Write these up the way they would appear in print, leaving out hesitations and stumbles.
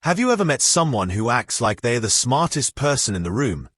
Have you ever met someone who acts like they're the smartest person in the room,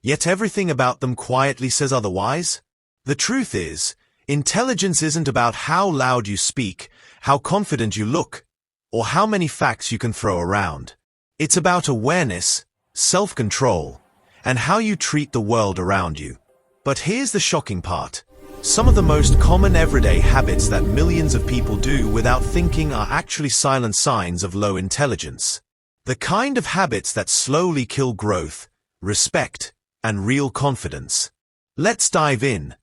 yet everything about them quietly says otherwise? The truth is, intelligence isn't about how loud you speak, how confident you look, or how many facts you can throw around. It's about awareness, self-control, and how you treat the world around you. But here's the shocking part. Some of the most common everyday habits that millions of people do without thinking are actually silent signs of low intelligence. The kind of habits that slowly kill growth, respect, and real confidence. Let's dive in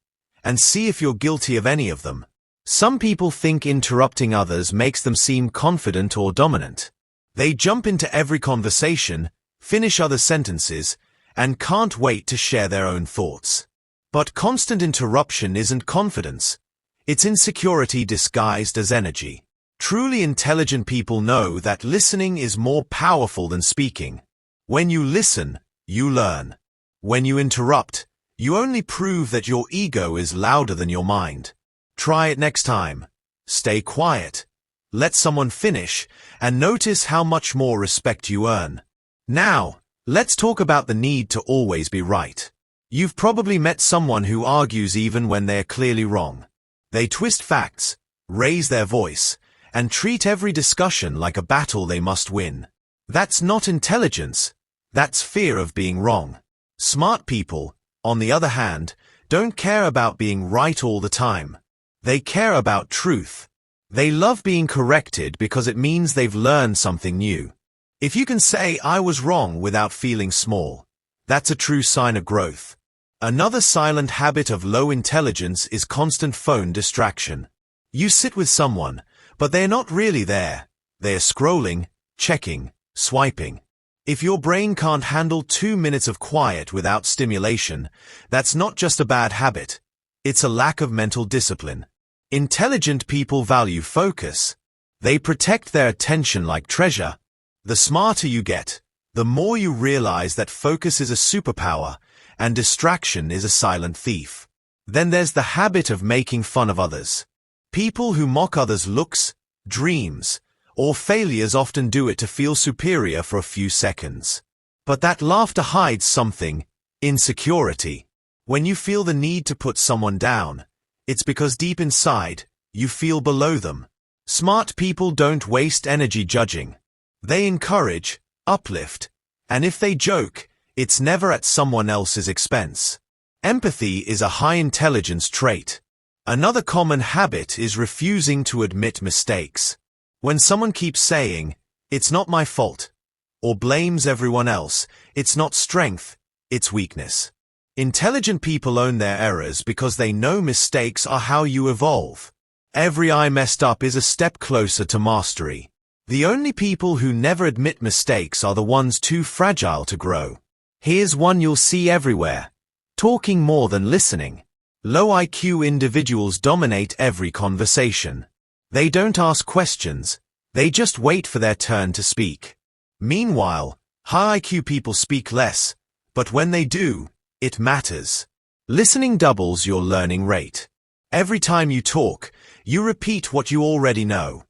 and see if you're guilty of any of them. Some people think interrupting others makes them seem confident or dominant. They jump into every conversation, finish other sentences, and can't wait to share their own thoughts. But constant interruption isn't confidence. It's insecurity disguised as energy. Truly intelligent people know that listening is more powerful than speaking. When you listen, you learn. When you interrupt, you only prove that your ego is louder than your mind. Try it next time. Stay quiet. Let someone finish, and notice how much more respect you earn. Now, let's talk about the need to always be right. You've probably met someone who argues even when they're clearly wrong. They twist facts, raise their voice, and treat every discussion like a battle they must win. That's not intelligence. That's fear of being wrong. Smart people, on the other hand, don't care about being right all the time. They care about truth. They love being corrected because it means they've learned something new. If you can say, "I was wrong," without feeling small, that's a true sign of growth. Another silent habit of low intelligence is constant phone distraction. You sit with someone, but they're not really there. They're scrolling, checking, swiping. If your brain can't handle 2 minutes of quiet without stimulation, that's not just a bad habit. It's a lack of mental discipline. Intelligent people value focus. They protect their attention like treasure. The smarter you get, the more you realize that focus is a superpower and distraction is a silent thief. Then there's the habit of making fun of others. People who mock others' looks, dreams, or failures often do it to feel superior for a few seconds. But that laughter hides something: insecurity. When you feel the need to put someone down, it's because deep inside, you feel below them. Smart people don't waste energy judging. They encourage, uplift, and if they joke, it's never at someone else's expense. Empathy is a high intelligence trait. Another common habit is refusing to admit mistakes. When someone keeps saying, "It's not my fault," or blames everyone else, it's not strength, it's weakness. Intelligent people own their errors because they know mistakes are how you evolve. Every "I messed up" is a step closer to mastery. The only people who never admit mistakes are the ones too fragile to grow. Here's one you'll see everywhere: talking more than listening. Low IQ individuals dominate every conversation. They don't ask questions, they just wait for their turn to speak. Meanwhile, high IQ people speak less, but when they do, it matters. Listening doubles your learning rate. Every time you talk, you repeat what you already know.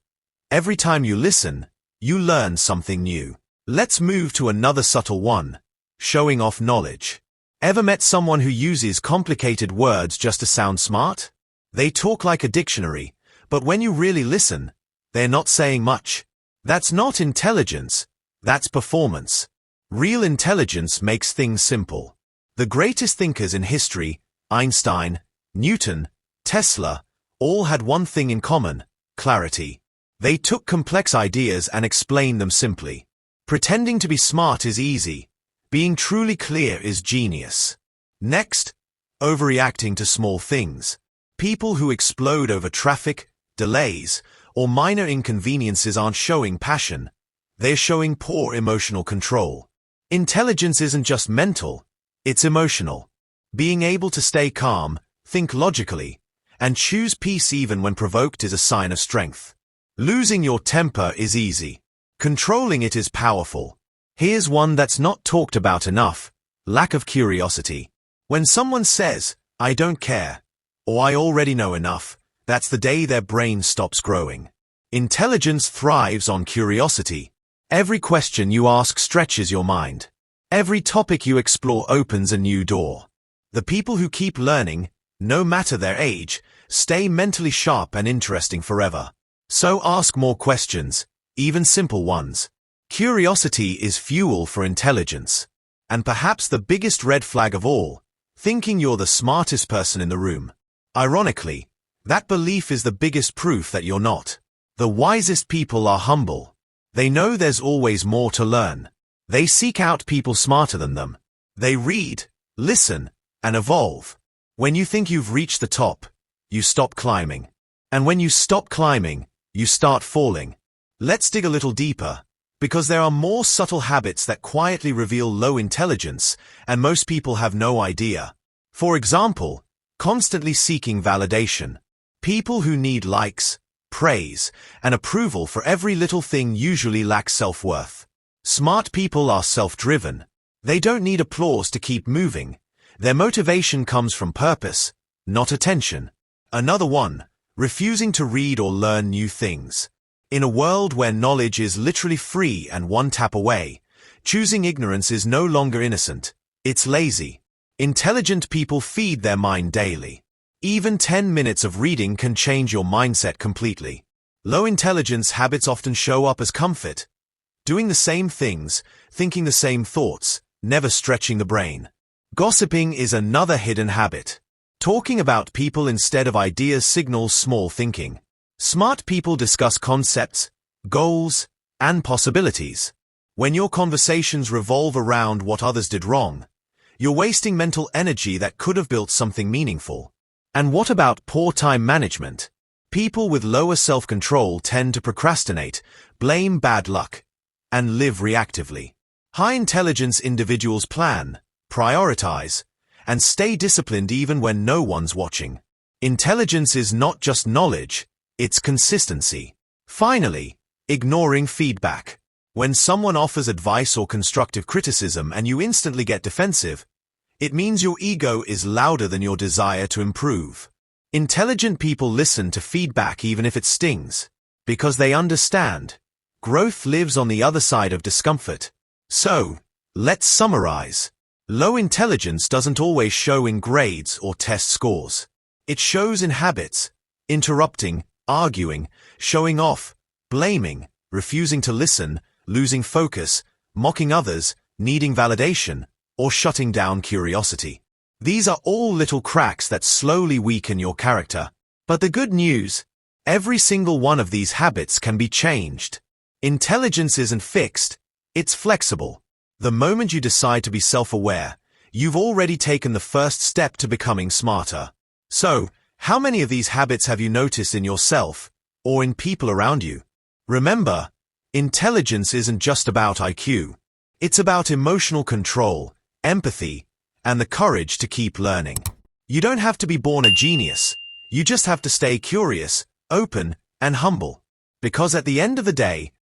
Every time you listen, you learn something new. Let's move to another subtle one: showing off knowledge. Ever met someone who uses complicated words just to sound smart? They talk like a dictionary, but when you really listen, they're not saying much. That's not intelligence, that's performance. Real intelligence makes things simple. The greatest thinkers in history, Einstein, Newton, Tesla, all had one thing in common: clarity. They took complex ideas and explained them simply. Pretending to be smart is easy. Being truly clear is genius. Next, overreacting to small things. People who explode over traffic, delays, or minor inconveniences aren't showing passion. They're showing poor emotional control. Intelligence isn't just mental, it's emotional. Being able to stay calm, think logically, and choose peace even when provoked is a sign of strength. Losing your temper is easy. Controlling it is powerful. Here's one that's not talked about enough: lack of curiosity. When someone says, "I don't care," or "I already know enough," that's the day their brain stops growing. Intelligence thrives on curiosity. Every question you ask stretches your mind. Every topic you explore opens a new door. The people who keep learning, no matter their age, stay mentally sharp and interesting forever. So ask more questions, even simple ones. Curiosity is fuel for intelligence. And perhaps the biggest red flag of all, thinking you're the smartest person in the room. Ironically, that belief is the biggest proof that you're not. The wisest people are humble. They know there's always more to learn. They seek out people smarter than them. They read, listen, and evolve. When you think you've reached the top, you stop climbing. And when you stop climbing, you start falling. Let's dig a little deeper, because there are more subtle habits that quietly reveal low intelligence, and most people have no idea. For example, constantly seeking validation. People who need likes, praise, and approval for every little thing usually lack self-worth. Smart people are self-driven. They don't need applause to keep moving. Their motivation comes from purpose, not attention. Another one, refusing to read or learn new things. In a world where knowledge is literally free and one tap away, choosing ignorance is no longer innocent. It's lazy. Intelligent people feed their mind daily. Even 10 minutes of reading can change your mindset completely. Low intelligence habits often show up as comfort. Doing the same things, thinking the same thoughts, never stretching the brain. Gossiping is another hidden habit. Talking about people instead of ideas signals small thinking. Smart people discuss concepts, goals, and possibilities. When your conversations revolve around what others did wrong, you're wasting mental energy that could have built something meaningful. And what about poor time management? People with lower self-control tend to procrastinate, blame bad luck, and live reactively. High-intelligence individuals plan, prioritize, and stay disciplined even when no one's watching. Intelligence is not just knowledge, it's consistency. Finally, ignoring feedback. When someone offers advice or constructive criticism and you instantly get defensive, it means your ego is louder than your desire to improve. Intelligent people listen to feedback even if it stings, because they understand. Growth lives on the other side of discomfort. So, let's summarize. Low intelligence doesn't always show in grades or test scores. It shows in habits, interrupting, arguing, showing off, blaming, refusing to listen, losing focus, mocking others, needing validation, or shutting down curiosity. These are all little cracks that slowly weaken your character. But the good news, every single one of these habits can be changed. Intelligence isn't fixed, it's flexible. The moment you decide to be self-aware, you've already taken the first step to becoming smarter. So, how many of these habits have you noticed in yourself, or in people around you? Remember, intelligence isn't just about IQ. It's about emotional control, empathy, and the courage to keep learning. You don't have to be born a genius. You just have to stay curious, open, and humble. Because at the end of the day,